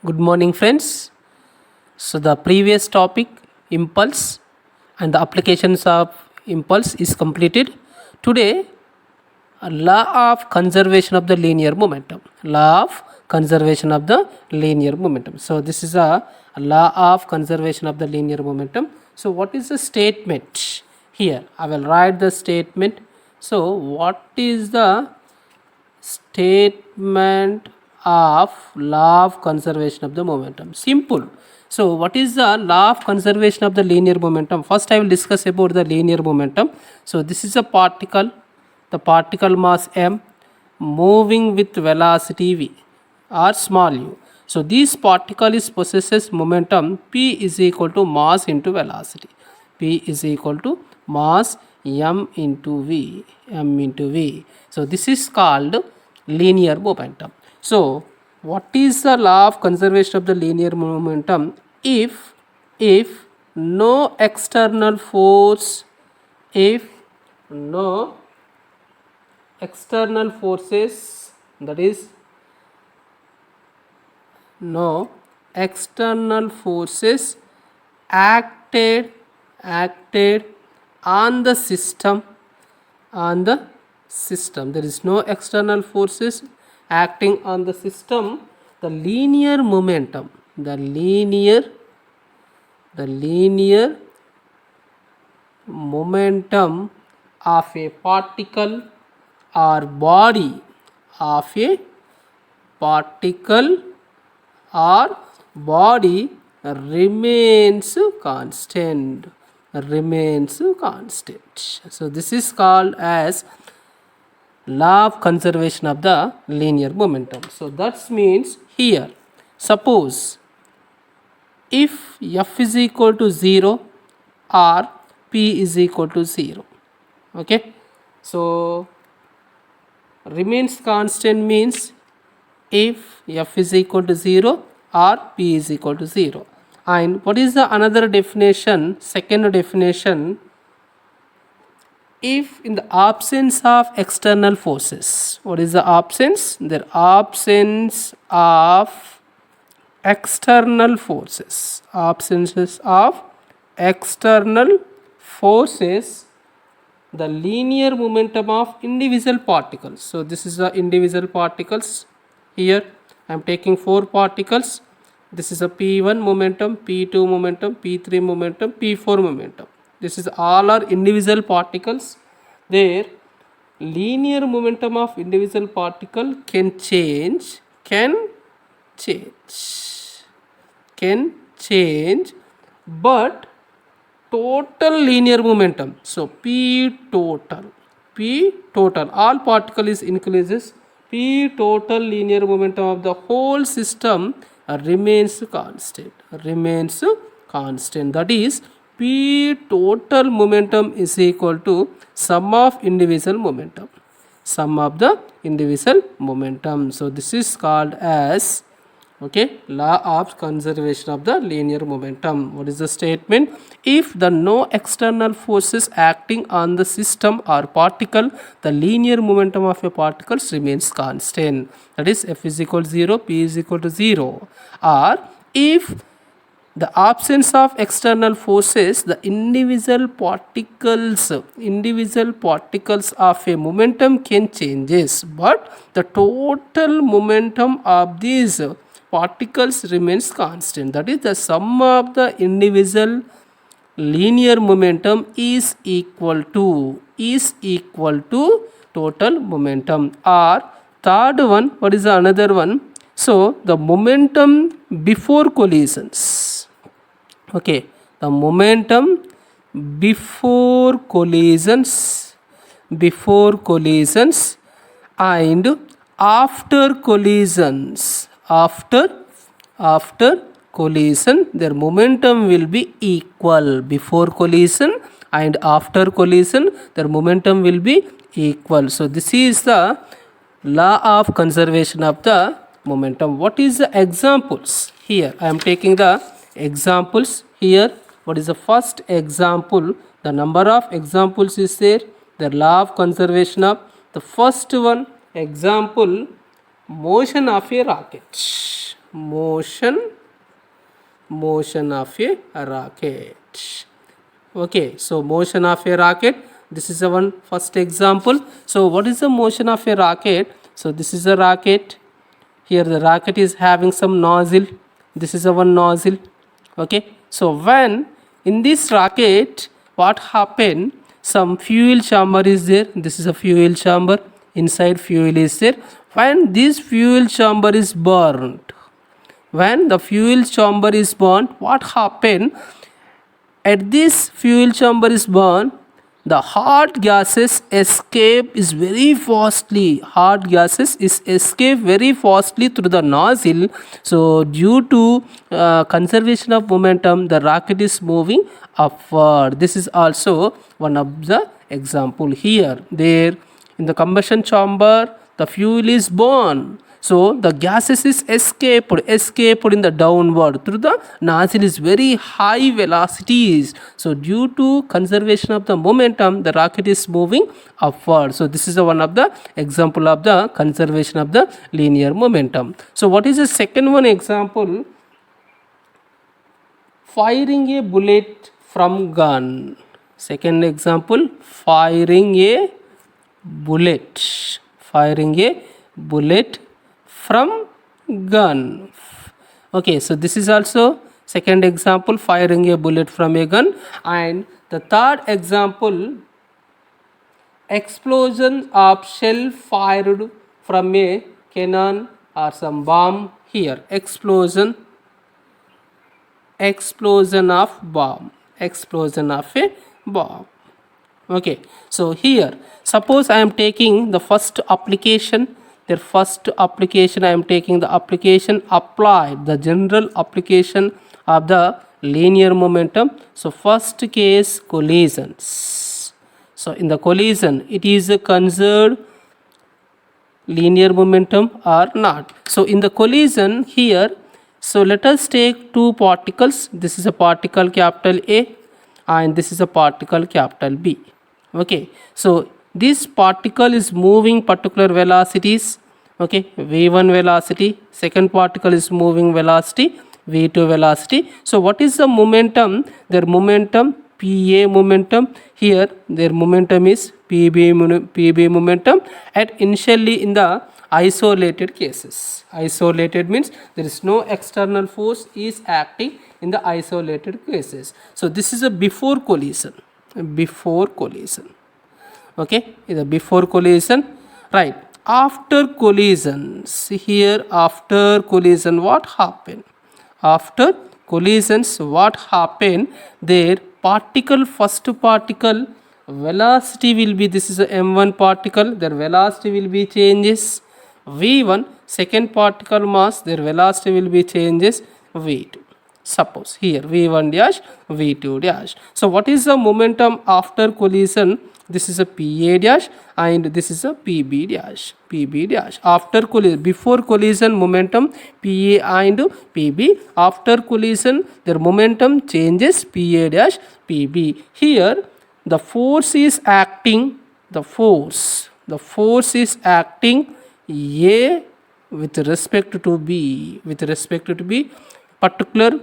Good morning, friends. So, the previous topic, impulse and the applications of impulse, is completed. Today, a law of conservation of the linear momentum. Law of conservation of the linear momentum. So, this is a law of conservation of the linear momentum. So, what is the statement here? I will write the statement. So, what is the statement of law of conservation of the momentum? Simple. So what is the law of conservation of the linear momentum? First I will discuss about the linear momentum. So this is a particle, the particle mass m moving with velocity v or small u. So this particle is possesses momentum p is equal to mass into velocity. P is equal to mass m into v. So this is called linear momentum. So what is the law of conservation of the linear momentum? If no external force, if no external forces, that is no external forces acted on the system, there is no external forces acting on the system, the linear momentum of a particle or body remains constant. So this is called as law of conservation of the linear momentum. So that means here, suppose if f is equal to 0 or p is equal to 0, okay, so remains constant means if f is equal to 0 or p is equal to 0. And what is the another definition? Second definition, if in the absence of external forces. What is the absence? The absence of external forces. The linear momentum of individual particles. So this is the individual particles. Here I am taking 4 particles. This is a p1 momentum, p2 momentum, p3 momentum, p4 momentum. This is all are individual particles. Their linear momentum of individual particle can change, but total linear momentum, so p total, all particle is increases, p total linear momentum of the whole system remains constant. That is, p total momentum is equal to sum of individual momentum. So this is called as, okay, law of conservation of the linear momentum. What is the statement? If the no external forces acting on the system or particle, the linear momentum of a particle remains constant. That is, f is equal to 0, p is equal to 0. Or if the absence of external forces, the individual particles of a momentum can changes, but the total momentum of these particles remains constant. That is, the sum of the individual linear momentum is equal to total momentum. Or third one, what is the another one? So the momentum before collisions, okay, the momentum before collisions and after collisions, after collision, their momentum will be equal. Before collision and after collision, their momentum will be equal. So this is the law of conservation of the momentum. What is the examples? Here I am taking the examples. Here, what is the first example? The number of examples is there. The law of conservation of the first one example, motion of a rocket. motion of a rocket. Okay, so motion of a rocket, this is the one first example. So what is the motion of a rocket? So this is a rocket. Here the rocket is having some nozzle. This is a one nozzle. Okay, so when in this rocket, what happened? Some fuel chamber is there. This is a fuel chamber. Inside fuel is there. When this fuel chamber is burned, when the fuel chamber is burned, what happened? At this fuel chamber is burned, the hot gases escape is very fastly. Hot gases is escape very fastly through the nozzle. So due to conservation of momentum, the rocket is moving upward. This is also one of the example here. There in the combustion chamber, the fuel is burned. So the gases is escaped in the downward through the nozzle is very high velocities. So due to conservation of the momentum, the rocket is moving upward. So this is one of the example of the conservation of the linear momentum. So what is the second one example? Firing a bullet from gun. Second example, firing a bullet from gun. Okay, so this is also second example, firing a bullet from a gun. And the third example, explosion of shell fired from a cannon or some bomb. Here explosion of bomb, explosion of a bomb. Okay, so here suppose I am taking the first application. Their first application, I am taking the application applied, the general application of the linear momentum. So first case, collisions. So in the collision, it is considered linear momentum or not. So in the collision here, so let us take two particles. This is a particle capital A and this is a particle capital B. Okay, so this particle is moving particular velocities. Okay, v1 velocity, second particle is moving velocity v2 velocity. So what is the momentum? Their momentum pa momentum. Here their momentum is pb momentum at initially in the isolated cases. Isolated means there is no external force is acting in the isolated cases. So this is a before collision. Okay, is a before collision, right? After collision, see here, after collision what happened? After collisions what happened? Their particle, first particle velocity will be, this is a m1 particle, their velocity will be changes v1. Second particle mass, their velocity will be changes v2. Suppose here v1 dash, v2 dash. So what is the momentum after collision? This is a pa dash and this is a pb dash. After collision, before collision momentum pa and pb. After collision their momentum changes pa dash, pb. Here the force is acting, the force is acting a with respect to b, particular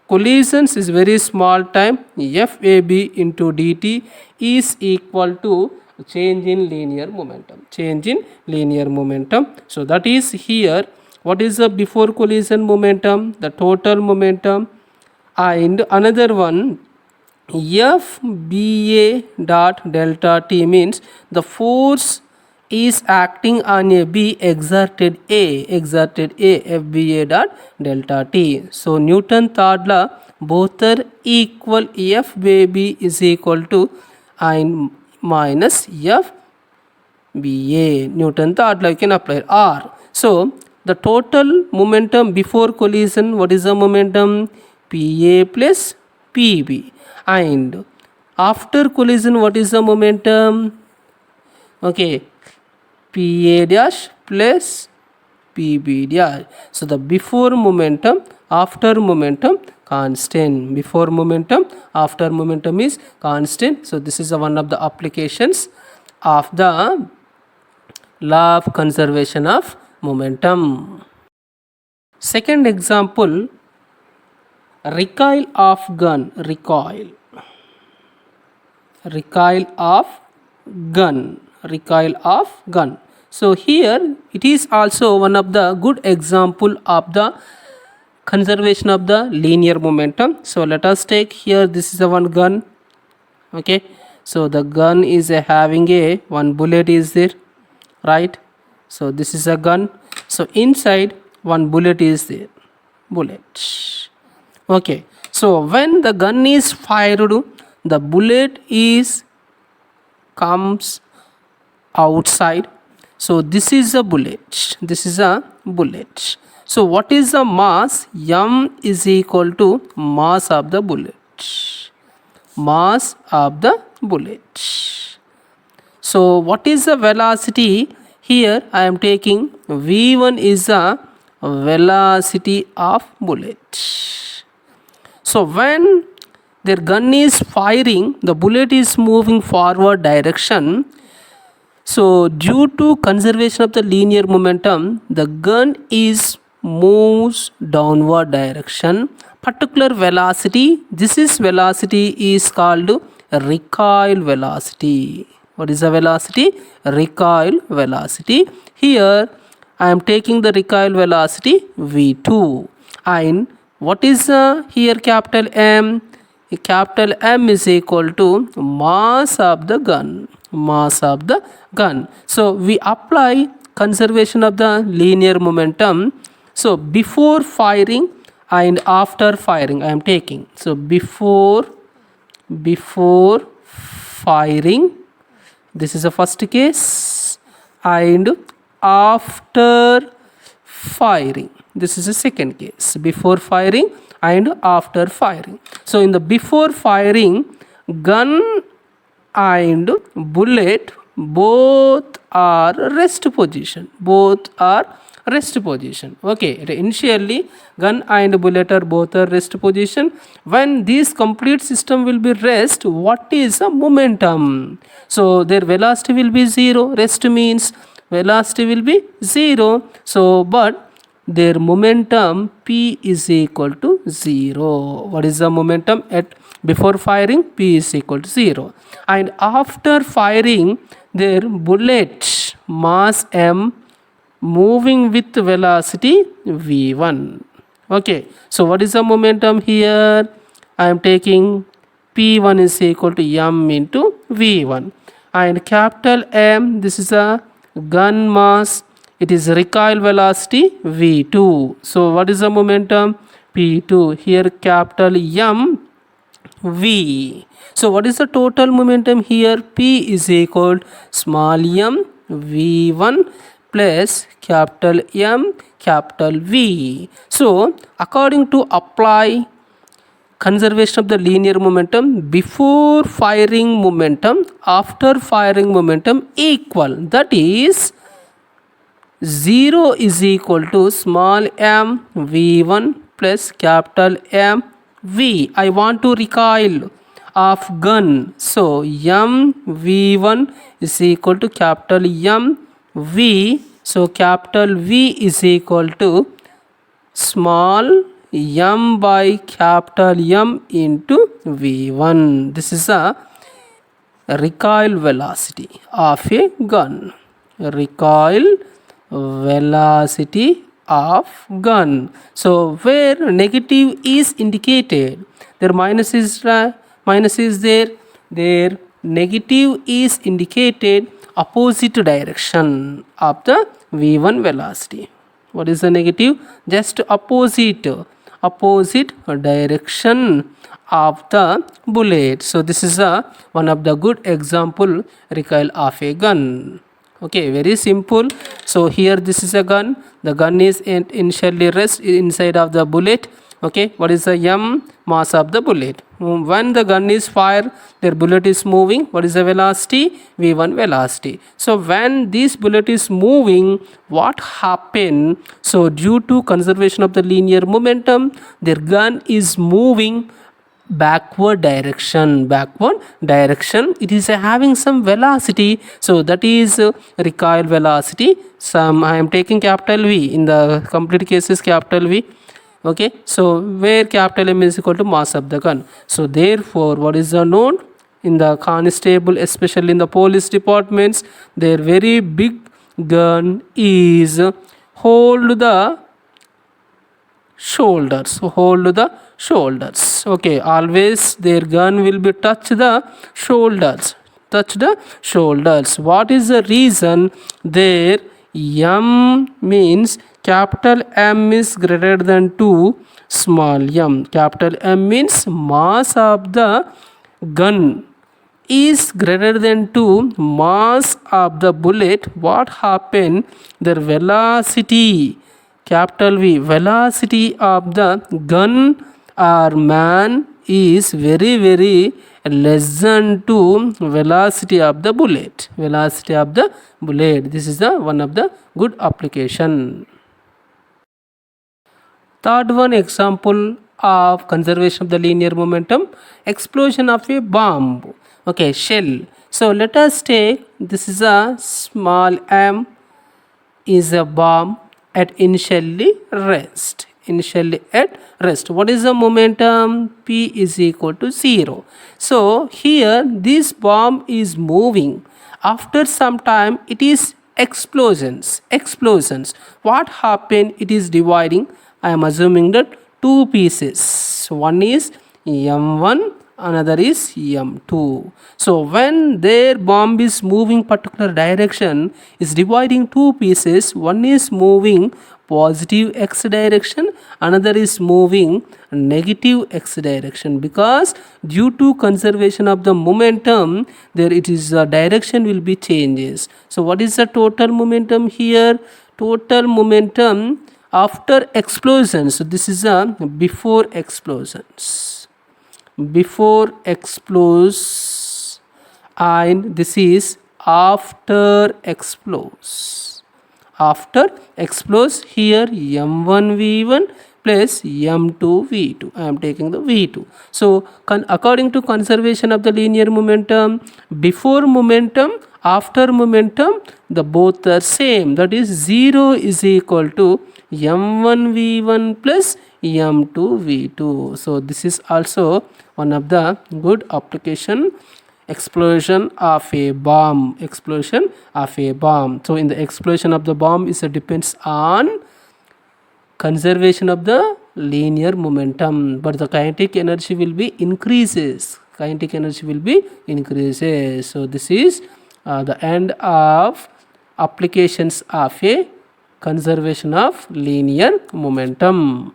collisions is very small time, fab into dt is equal to change in linear momentum. So that is here, what is the before collision momentum? The total momentum. And another one, fba dot delta t means the force is acting on a b exerted a fba dot delta t. So Newton third law, both are equal, f baby is equal to and minus f ba. Newton third law you can apply r. So the total momentum before collision, what is the momentum? pa plus pb. And after collision what is the momentum? Okay, pa dash plus pb dash. So the before momentum, after momentum constant. Before momentum, after momentum is constant. So this is one of the applications of the law of conservation of momentum. Second example, recoil of gun. Recoil of gun. So here it is also one of the good example of the conservation of the linear momentum. So let us take here, this is a one gun. Okay, so the gun is having a one bullet is there, right? So this is a gun, so inside one bullet is there, okay. So when the gun is fired, the bullet is comes outside. So this is a bullet. So what is the mass? M is equal to mass of the bullet. So what is the velocity? Here I am taking v1 is the velocity of bullet. So when their gun is firing, the bullet is moving forward direction. So due to conservation of the linear momentum, the gun is moves downward direction. Particular velocity, this is velocity is called recoil velocity. What is the velocity? Recoil velocity. Here I am taking the recoil velocity v2. And what is here capital M? Capital M is equal to mass of the gun. So we apply conservation of the linear momentum. So before firing and after firing I am taking. So before firing, this is the first case, and after firing, this is the second case. Before firing and after firing. So in the before firing, gun and bullet both are rest position. Okay, initially gun and bullet are both are rest position. When this complete system will be rest, what is the momentum? So their velocity will be 0. Rest means velocity will be 0. So but their momentum p is equal to 0. What is the momentum at before firing? P is equal to 0. And after firing, their bullet mass m moving with velocity v1. Okay, so what is the momentum here? I am taking p1 is equal to m into v1. And capital M, this is a gun mass, it is recoil velocity v2. So what is the momentum? p2. Here capital M v. So what is the total momentum here? P is equal small m v1 plus capital M capital V. So according to apply conservation of the linear momentum, before firing momentum, after firing momentum equal. That is 0 is equal to small m v1 plus capital M V. I want to recoil of gun. So m v1 is equal to capital M V. So capital V is equal to small m by capital M into v1. This is a recoil velocity of a gun. Recoil velocity of gun. So where negative is indicated, their minus is there. Their negative is indicated opposite direction of the v1 velocity. What is the negative? Just opposite direction of the bullet. So this is one of the good example recoil of a gun. Okay, very simple. So here this is a gun. The gun is initially rest inside of the bullet. Okay, what is the m? Mass of the bullet. When the gun is fired, their bullet is moving. What is the velocity? v1 velocity. So when this bullet is moving, what happened? So due to conservation of the linear momentum, their gun is moving backward direction, it is having some velocity, so that is recoil velocity. Some I am taking capital V, in the complete cases capital V. Okay, so where capital M is equal to mass of the gun. So therefore what is the known in the constable, especially in the police departments, their very big gun is hold the shoulders, okay, always their gun will be touch the shoulders. What is the reason? There M means capital M is greater than 2 small m. Capital M means mass of the gun is greater than 2 mass of the bullet. What happened? The velocity, capital V, velocity of the gun or man is very less than 2 velocity of the bullet. This is the one of the good application. Third one, example of conservation of the linear momentum, explosion of a bomb, okay, shell. So let us take, this is a small m is a bomb at initially rest. What is the momentum? P is equal to 0. So here this bomb is moving. After some time it is explosions. What happened? It is dividing. I am assuming that two pieces. One is M1, another is M2. So when their bomb is moving particular direction, is dividing two pieces. One is moving positive x direction, another is moving negative x direction, because due to conservation of the momentum, there it is direction will be changes. So what is the total momentum here? Total momentum after explosions. So this is a before explosions, and this is after explodes. Here m1 v1 plus m2 v2. I am taking the v2. So according to conservation of the linear momentum, before momentum, after momentum, the both are same. That is 0 is equal to m1 v1 plus m2 v2. So this is also one of the good application. Explosion of a bomb. So in the explosion of the bomb is depends on conservation of the linear momentum, but the kinetic energy will be increases. So this is the end of applications of a conservation of linear momentum.